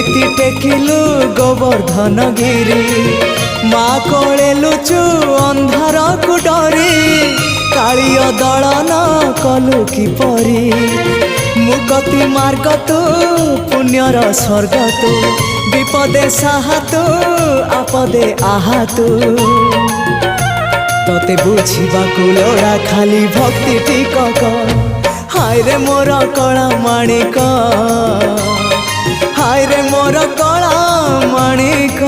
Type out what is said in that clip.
केमिति टेकिलु गोवर्धन गिरी माँ कोले लुचु अंधार को डरी कालिय दलन कलु किपरि मुक्ति मार्ग तू पुण्यर स्वर्ग तू विपदे साहा तू आपदे आहा तू तोते बुझीबा लोड़ा खाली भक्ति टिकक हाय रे मोर कला माणिक हाय रे मोर कला माणिक।